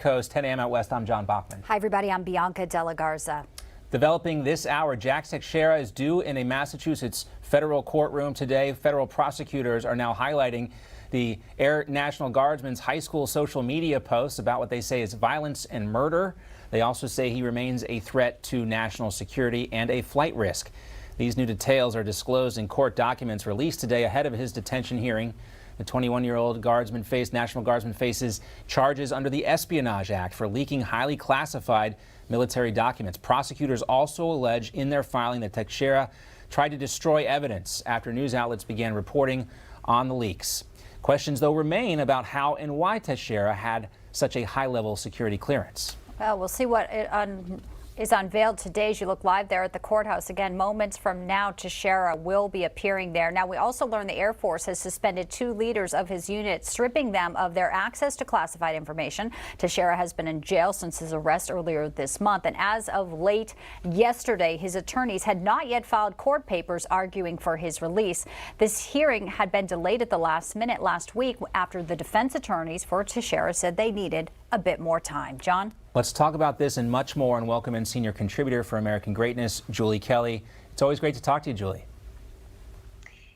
Coast, 10 a.m. out west. I'm John Bachman. Hi, everybody. I'm Bianca De La Garza. Developing this hour, Jack Teixeira is due in a Massachusetts federal courtroom today. Federal prosecutors are now highlighting the Air National Guardsman's high school social media posts about what they say is violence and murder. They also say he remains a threat to national security and a flight risk. These new details are disclosed in court documents released today ahead of his detention hearing. The 21-year-old National Guardsman faces charges under the Espionage Act for leaking highly classified military documents. Prosecutors also allege in their filing that Teixeira tried to destroy evidence after news outlets began reporting on the leaks. Questions, though, remain about how and why Teixeira had such a high-level security clearance. Well, we'll see what is unveiled today as you look live there at the courthouse. Again, moments from now, Teixeira will be appearing there. Now, we also learned the Air Force has suspended 2 leaders of his unit, stripping them of their access to classified information. Teixeira has been in jail since his arrest earlier this month, and as of late yesterday, his attorneys had not yet filed court papers arguing for his release. This hearing had been delayed at the last minute last week after the defense attorneys for Teixeira said they needed a bit more time. John? Let's talk about this and much more, and welcome in senior contributor for American Greatness, Julie Kelly. It's always great to talk to you, Julie.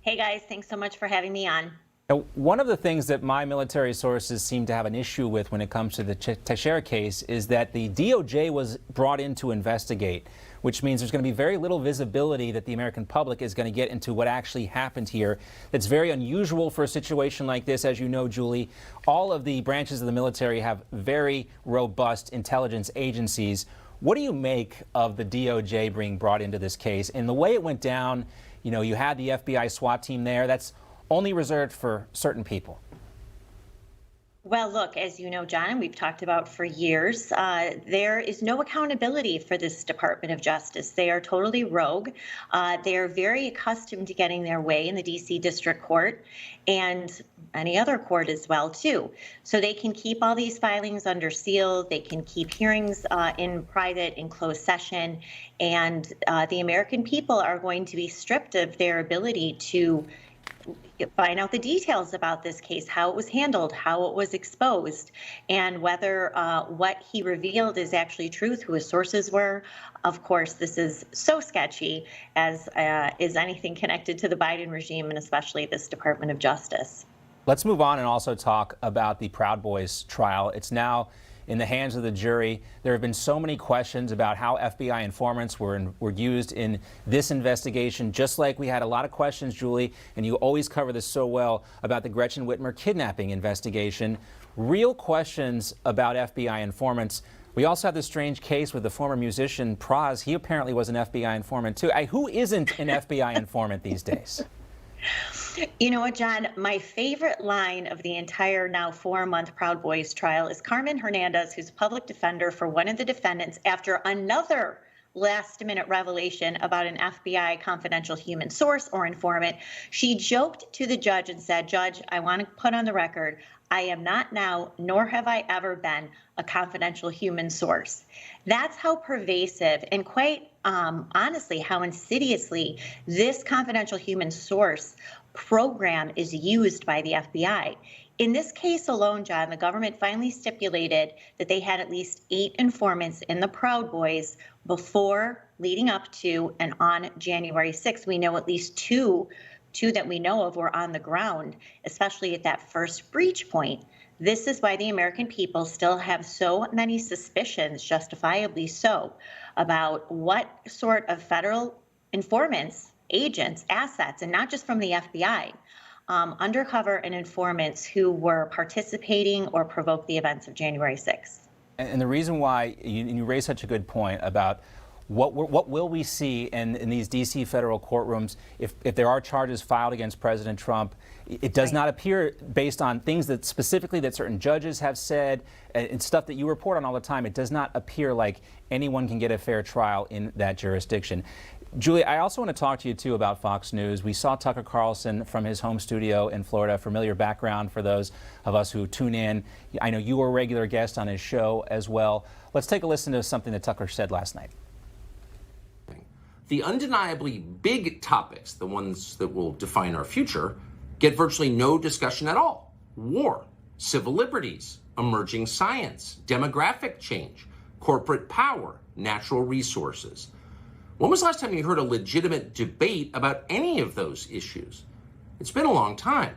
Hey guys, thanks so much for having me on. Now, one of the things that my military sources seem to have an issue with when it comes to the Teixeira case is that the DOJ was brought in to investigate, which means there's going to be very little visibility that the American public is going to get into what actually happened here. That's very unusual for a situation like this. As you know, Julie, all of the branches of the military have very robust intelligence agencies. What do you make of the DOJ being brought into this case? And the way it went down, you know, you had the FBI SWAT team there. That's only reserved for certain people. Well, look, as you know, John, and we've talked about for years, there is no accountability for this Department of Justice. They are totally rogue. They are very accustomed to getting their way in the D.C. District Court and any other court as well, too. So they can keep all these filings under seal. They can keep hearings in private, in closed session. And the American people are going to be stripped of their ability to find out the details about this case, how it was handled, how it was exposed, and whether what he revealed is actually truth, who his sources were. Of course, this is so sketchy, as is anything connected to the Biden regime, and especially this Department of Justice. Let's move on and also talk about the Proud Boys trial. It's now in the hands of the jury. There have been so many questions about how FBI informants were used in this investigation, just like we had a lot of questions, Julie, and you always cover this so well, about the Gretchen Whitmer kidnapping investigation. Real questions about FBI informants. We also have this strange case with the former musician Praz. He apparently was an FBI informant, too. Who isn't an FBI informant these days? You know what, John? My favorite line of the entire now 4-month Proud Boys trial is Carmen Hernandez, who's public defender for one of the defendants, after another last-minute revelation about an FBI confidential human source or informant. She joked to the judge and said, "Judge, I want to put on the record, I am not now, nor have I ever been, a confidential human source." That's how pervasive and quite honestly, how insidiously this confidential human source program is used by the FBI. In this case alone, John, the government finally stipulated that they had at least 8 informants in the Proud Boys before, leading up to, and on January 6th. We know at least two that we know of were on the ground, especially at that first breach point. This is why the American people still have so many suspicions, justifiably so, about what sort of federal informants, agents, assets, and not just from the FBI, undercover and informants who were participating or provoked the events of January 6th. And the reason why you raise such a good point about what will we see in these D.C. federal courtrooms if there are charges filed against President Trump? It does not appear, based on things that specifically that certain judges have said and stuff that you report on all the time, it does not appear like anyone can get a fair trial in that jurisdiction. Julie, I also want to talk to you, too, about Fox News. We saw Tucker Carlson from his home studio in Florida, familiar background for those of us who tune in. I know you were a regular guest on his show as well. Let's take a listen to something that Tucker said last night. The undeniably big topics, the ones that will define our future, get virtually no discussion at all. War, civil liberties, emerging science, demographic change, corporate power, natural resources. When was the last time you heard a legitimate debate about any of those issues? It's been a long time.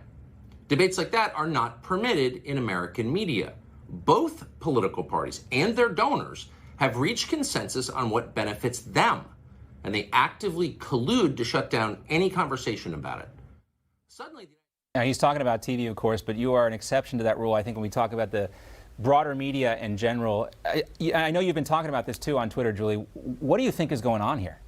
Debates like that are not permitted in American media. Both political parties and their donors have reached consensus on what benefits them, and they actively collude to shut down any conversation about it. Suddenly, now, he's talking about TV, of course, but you are an exception to that rule, I think, when we talk about the broader media in general. I know you've been talking about this, too, on Twitter, Julie. What do you think is going on here?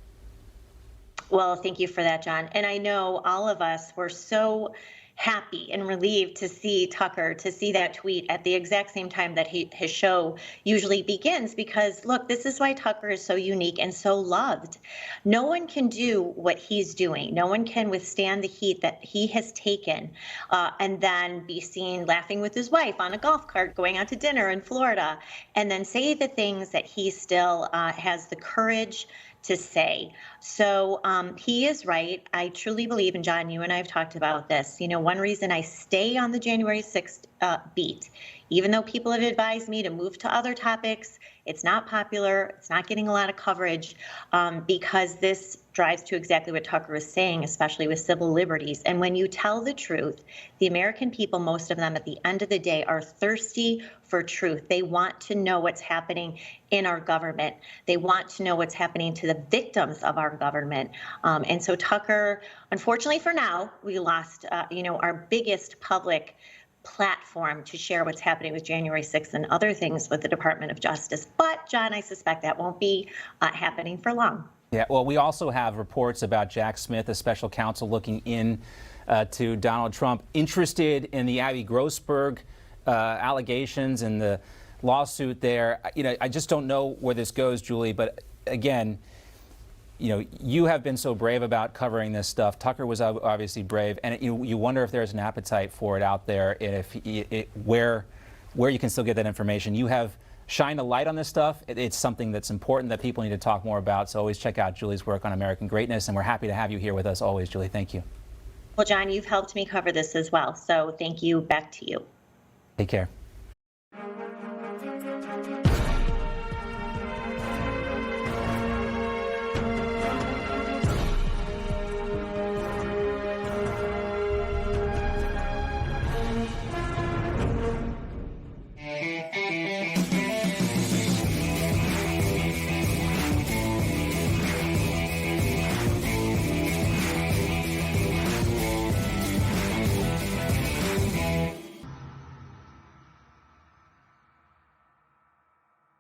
Well, thank you for that, John. And I know all of us were so happy and relieved to see Tucker, to see that tweet at the exact same time that his show usually begins, because look, this is why Tucker is so unique and so loved. No one can do what he's doing. No one can withstand the heat that he has taken and then be seen laughing with his wife on a golf cart going out to dinner in Florida, and then say the things that he still has the courage to say. So he is right. I truly believe, and John, you and I have talked about this, one reason I stay on the January 6th beat, even though people have advised me to move to other topics, it's not popular, it's not getting a lot of coverage, because this drives to exactly what Tucker was saying, especially with civil liberties. And when you tell the truth, the American people, most of them at the end of the day, are thirsty for truth. They want to know what's happening in our government. They want to know what's happening to the victims of our government. And so Tucker, unfortunately for now, we lost, our biggest public platform to share what's happening with January 6th and other things with the Department of Justice. But, John, I suspect that won't be happening for long. Yeah, well, we also have reports about Jack Smith, a special counsel looking in to Donald Trump, interested in the Abby Grossberg allegations and the lawsuit there. I just don't know where this goes, Julie, but again, you have been so brave about covering this stuff. Tucker was obviously brave, and you wonder if there's an appetite for it out there, and if where you can still get that information. You have shined a light on this stuff. It's something that's important that people need to talk more about. So always check out Julie's work on American greatness, and we're happy to have you here with us always, Julie. Thank you. Well, John, you've helped me cover this as well, so thank you. Back to you. Take care.